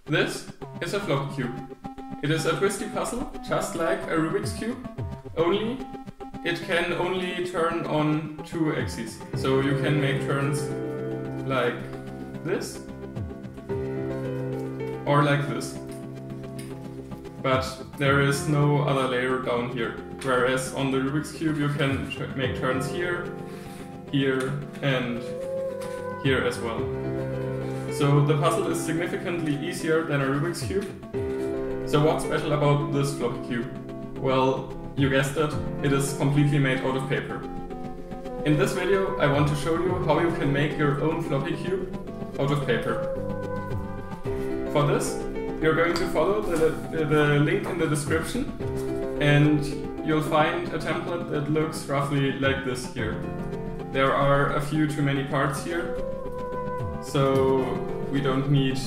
This is a Floppy Cube. It is a twisty puzzle, just like a Rubik's Cube, only it can only turn on 2 axes. So you can make turns like this or like this. But there is no other layer down here. Whereas on the Rubik's Cube you can make turns here, here and here as well. So the puzzle is significantly easier than a Rubik's Cube. So what's special about this Floppy Cube? Well, you guessed it, it is completely made out of paper. In this video I want to show you how you can make your own Floppy Cube out of paper. For this, you're going to follow the link in the description and you'll find a template that looks roughly like this here. There are a few too many parts here, so we don't need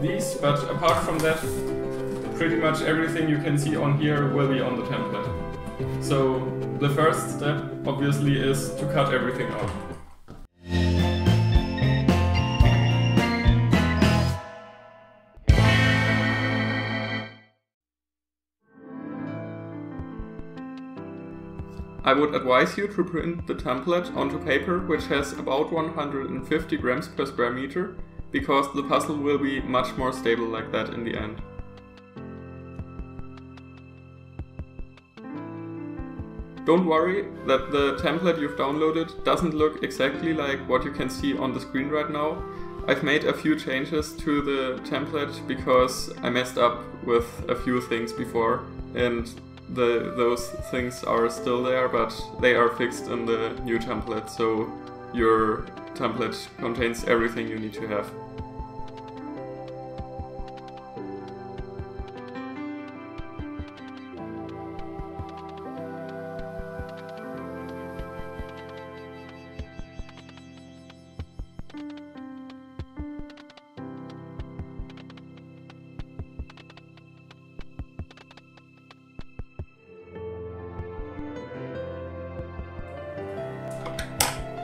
these, but apart from that, pretty much everything you can see on here will be on the template. So the first step obviously is to cut everything out. I would advise you to print the template onto paper which has about 150 grams per square meter, because the puzzle will be much more stable like that in the end. Don't worry that the template you've downloaded doesn't look exactly like what you can see on the screen right now. I've made a few changes to the template because I messed up with a few things before, and those things are still there, but they are fixed in the new template, so your template contains everything you need to have.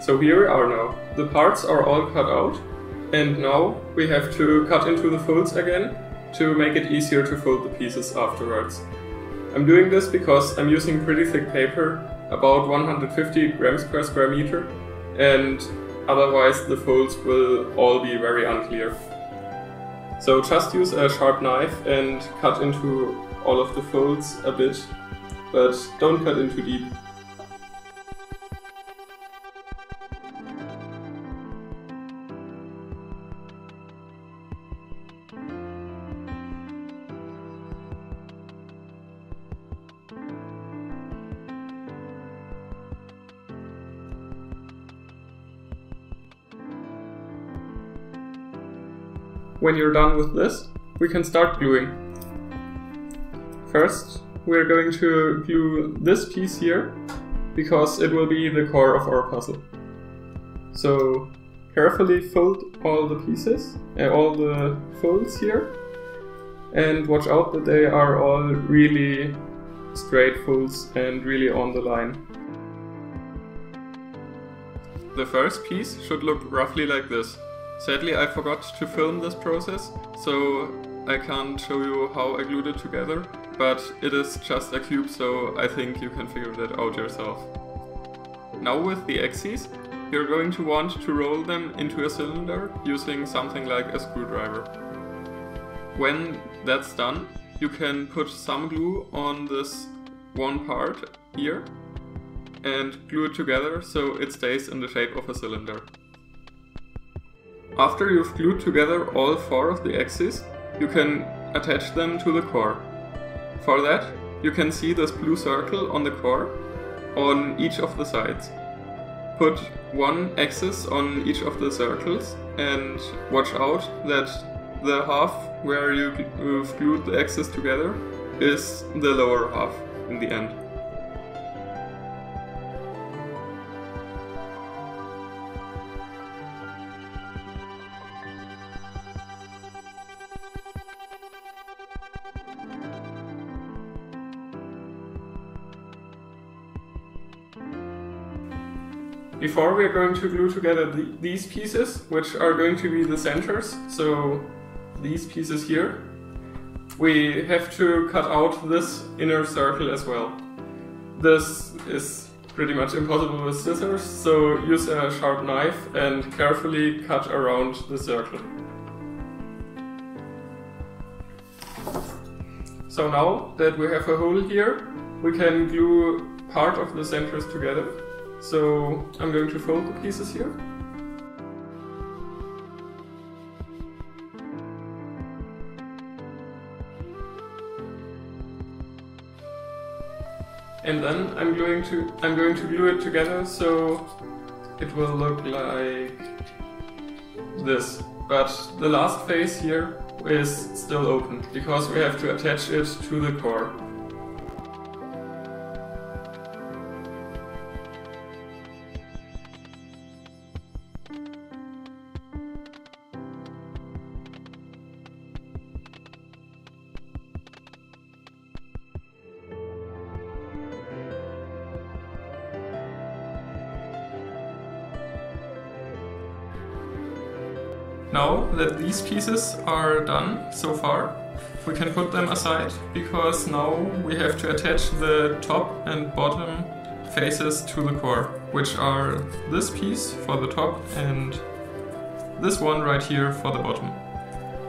So here we are now. The parts are all cut out, and now we have to cut into the folds again to make it easier to fold the pieces afterwards. I'm doing this because I'm using pretty thick paper, about 150 grams per square meter, and otherwise the folds will all be very unclear. So just use a sharp knife and cut into all of the folds a bit, but don't cut in too deep. When you're done with this, we can start gluing. First, we're going to glue this piece here, because it will be the core of our puzzle. So carefully fold all the pieces, all the folds here, and watch out that they are all really straight folds and really on the line. The first piece should look roughly like this. Sadly, I forgot to film this process, so I can't show you how I glued it together, but it is just a cube, so I think you can figure that out yourself. Now with the axes, you're going to want to roll them into a cylinder using something like a screwdriver. When that's done, you can put some glue on this one part here and glue it together so it stays in the shape of a cylinder. After you've glued together all 4 of the axes, you can attach them to the core. For that, you can see this blue circle on the core on each of the sides. Put 1 axis on each of the circles and watch out that the half where you've glued the axes together is the lower half in the end. Before we are going to glue together these pieces, which are going to be the centers, so these pieces here, we have to cut out this inner circle as well. This is pretty much impossible with scissors, so use a sharp knife and carefully cut around the circle. So now that we have a hole here, we can glue part of the centers together. So I'm going to fold the pieces here. And then I'm going to glue it together so it will look like this. But the last face here is still open because we have to attach it to the core. Now that these pieces are done so far, we can put them aside because now we have to attach the top and bottom faces to the core, which are this piece for the top and this one right here for the bottom.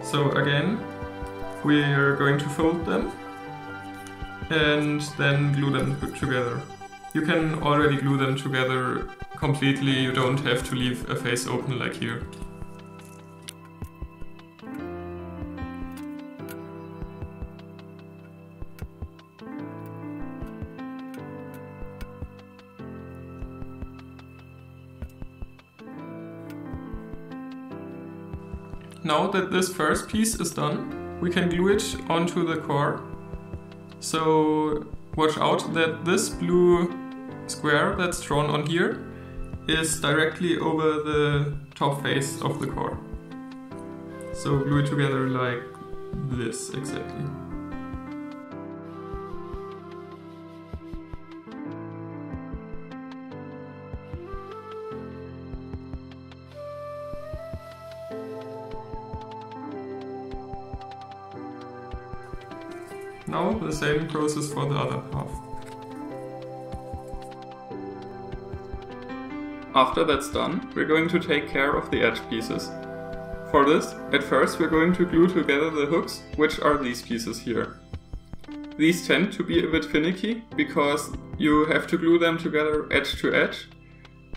So again, we are going to fold them and then glue them together. You can already glue them together completely, you don't have to leave a face open like here. Now that this first piece is done, we can glue it onto the core. So watch out that this blue square that's drawn on here is directly over the top face of the core. So glue it together like this exactly. Now the same process for the other half. After that's done, we're going to take care of the edge pieces. For this, at first we're going to glue together the hooks, which are these pieces here. These tend to be a bit finicky, because you have to glue them together edge to edge,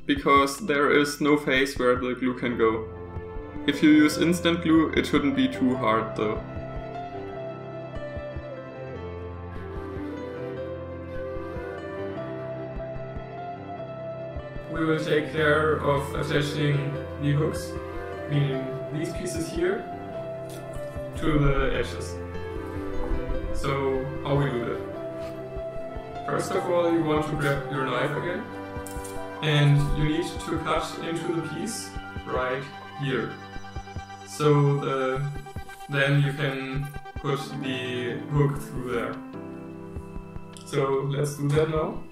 because there is no face where the glue can go. If you use instant glue, it shouldn't be too hard though. We will take care of attaching the hooks, meaning these pieces here, to the edges. So how we do that? First of all, you want to grab your knife again, and you need to cut into the piece right here. So then you can put the hook through there. So let's do that now.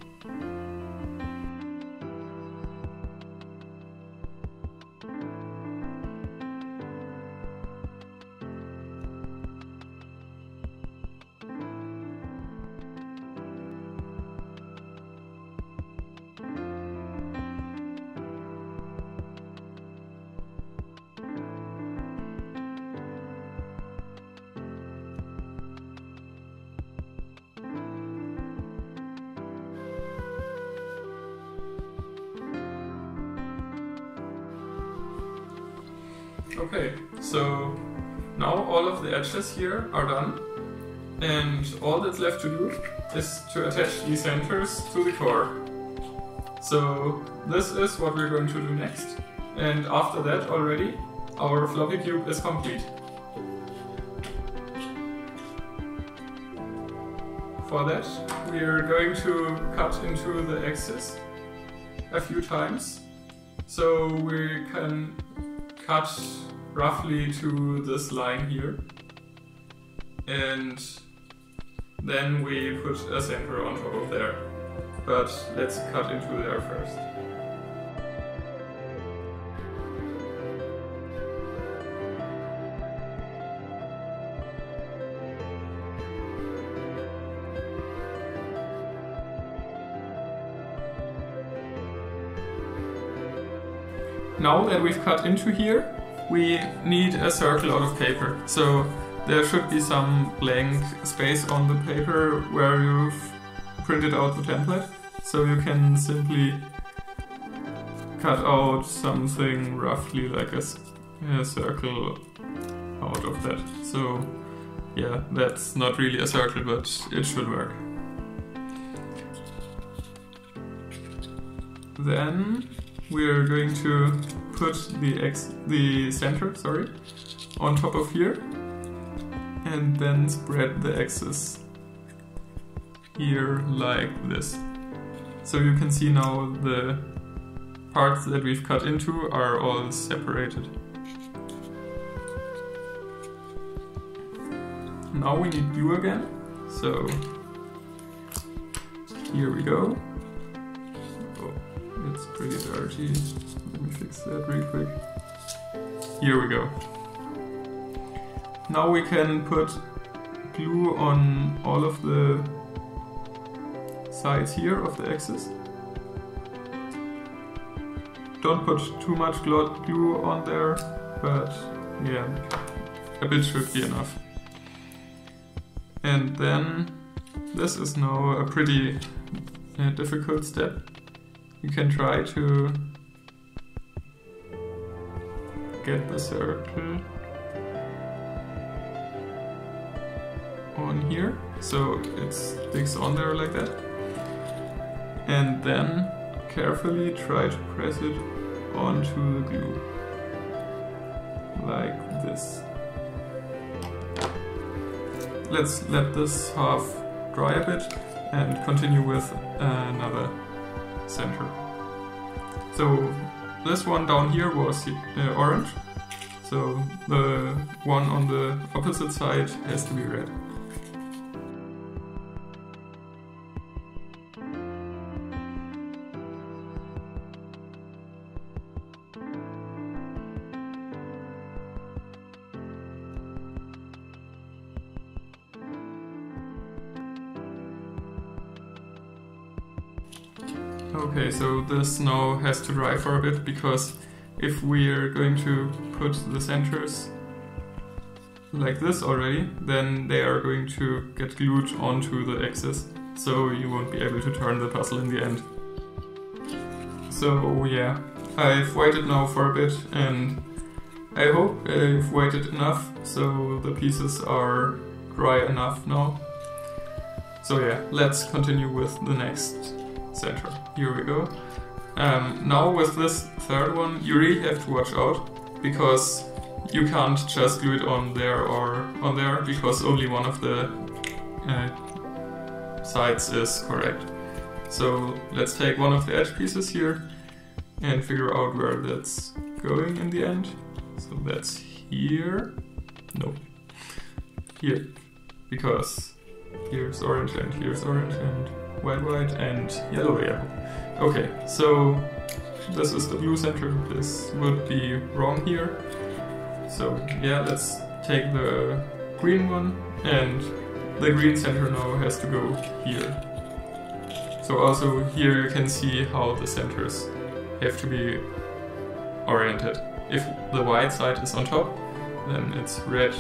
Okay, so now all of the edges here are done, and all that's left to do is to attach the centers to the core. So this is what we're going to do next, and after that already our floppy cube is complete. For that we are going to cut into the axis a few times, so we can cut roughly to this line here, and then we put a center on top of there. But let's cut into there first. Now that we've cut into here, we need a circle out of paper. So there should be some blank space on the paper where you've printed out the template. So you can simply cut out something roughly like a circle out of that. So yeah, that's not really a circle, but it should work. Then we're going to put the center, on top of here, and then spread the axis here like this. So you can see now the parts that we've cut into are all separated. Now we need glue again, so here we go. Oh, it's pretty dirty. Let me fix that real quick. Here we go. Now we can put glue on all of the sides here of the axis. Don't put too much glue on there, but yeah, a bit should be enough. And then this is now a pretty difficult step. You can try to get the circle on here, so it sticks on there like that. And then carefully try to press it onto the glue, like this. Let's let this half dry a bit and continue with another center. So this one down here was orange, so the one on the opposite side has to be red. Okay, so this now has to dry for a bit, because if we're going to put the centers like this already, then they are going to get glued onto the axis, so you won't be able to turn the puzzle in the end. So yeah, I've waited now for a bit, and I hope I've waited enough so the pieces are dry enough now. So yeah, let's continue with the next center. Here we go. Now with this third one, you really have to watch out, because you can't just glue it on there or on there, because only one of the sides is correct. So let's take one of the edge pieces here and figure out where that's going in the end. So that's here. No. Here. Because here's orange and here's orange and white and yellow. Okay, so this is the blue center, this would be wrong here. So yeah, let's take the green one, and the green center now has to go here. So also here you can see how the centers have to be oriented. If the white side is on top, then it's red,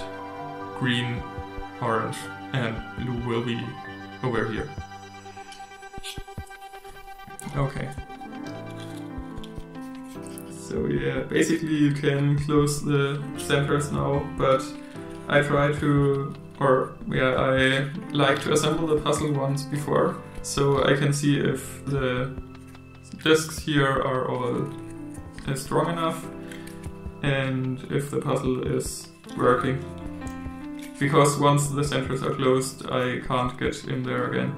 green, orange, and blue will be over here. Okay. So yeah, basically you can close the centers now, but I try to, I like to assemble the puzzle once before, so I can see if the discs here are all strong enough and if the puzzle is working. Because once the centers are closed, I can't get in there again.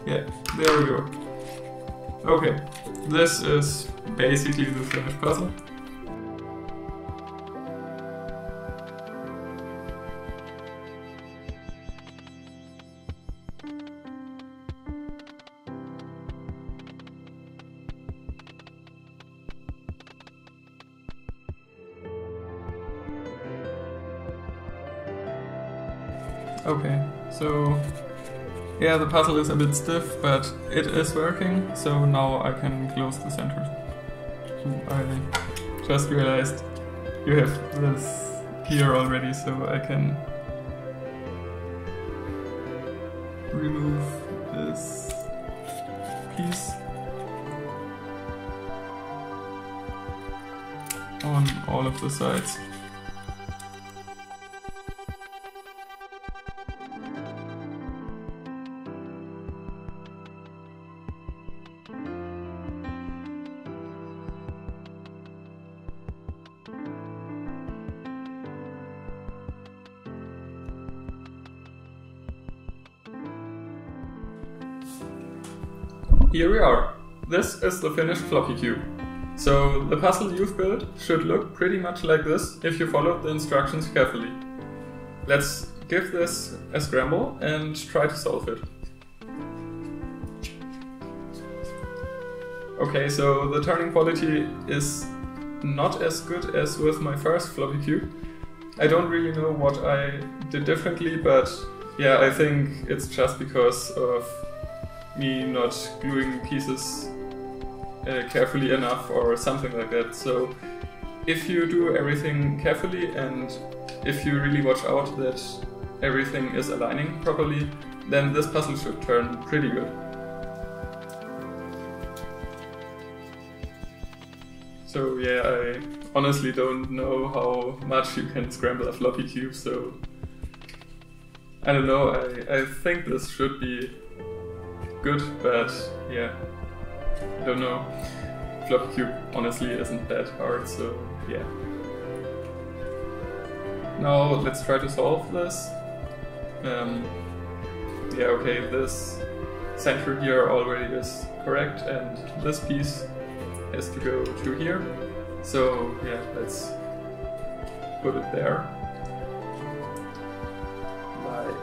Yeah, there we go. Okay, this is basically the finished puzzle. Okay, so yeah, the puzzle is a bit stiff, but it is working, so now I can close the center. I just realized you have this here already, so I can remove this piece on all of the sides. Here we are. This is the finished Floppy Cube. So the puzzle you've built should look pretty much like this if you followed the instructions carefully. Let's give this a scramble and try to solve it. Okay, so the turning quality is not as good as with my first Floppy Cube. I don't really know what I did differently, but yeah, I think it's just because of me not gluing pieces carefully enough or something like that. So if you do everything carefully and if you really watch out that everything is aligning properly, then this puzzle should turn pretty good. So yeah, I honestly don't know how much you can scramble a Floppy Cube, so I don't know, I think this should be good, but yeah, I don't know. Floppy Cube honestly isn't that hard, so yeah. Now let's try to solve this. Yeah, okay, this center here already is correct, and this piece has to go to here. So yeah, let's put it there. Like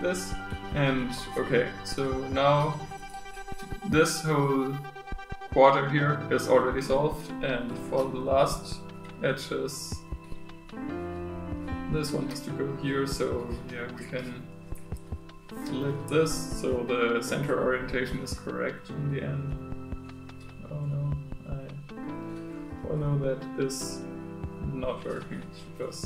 this. And okay, so now this whole quarter here is already solved, and for the last edges this one has to go here, so yeah, we can flip this so the center orientation is correct in the end. Oh no, that is not working because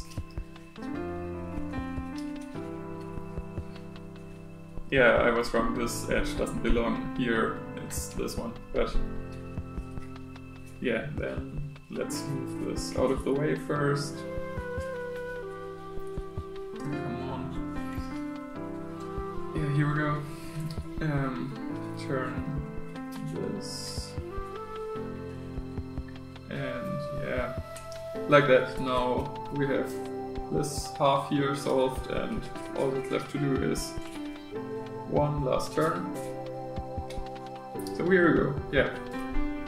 yeah, I was wrong, this edge doesn't belong here, it's this one, but yeah, then let's move this out of the way first. Come on. Yeah, here we go. Turn this. And yeah, like that. Now we have this half here solved, and all that's left to do is one last turn. So here we go. Yeah,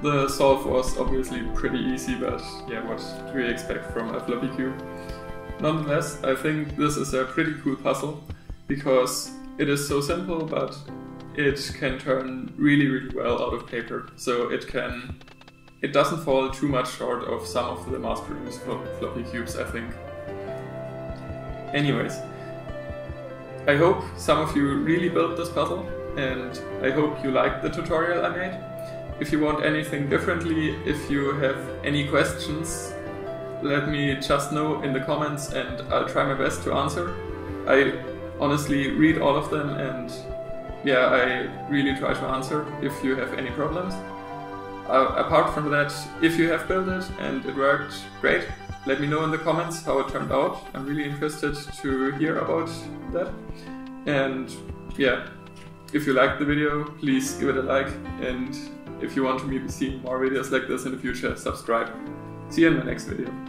the solve was obviously pretty easy, but yeah, what do we expect from a Floppy Cube? Nonetheless, I think this is a pretty cool puzzle because it is so simple, but it can turn really, really well out of paper. So it doesn't fall too much short of some of the mass-produced Floppy Cubes, I think. Anyways, I hope some of you really built this puzzle, and I hope you liked the tutorial I made. If you want anything differently, if you have any questions, let me just know in the comments and I'll try my best to answer. I honestly read all of them, and yeah, I really try to answer if you have any problems. Apart from that, if you have built it and it worked, great. Let me know in the comments how it turned out. I'm really interested to hear about that. And yeah, if you liked the video, please give it a like. And if you want to see more videos like this in the future, subscribe. See you in the next video.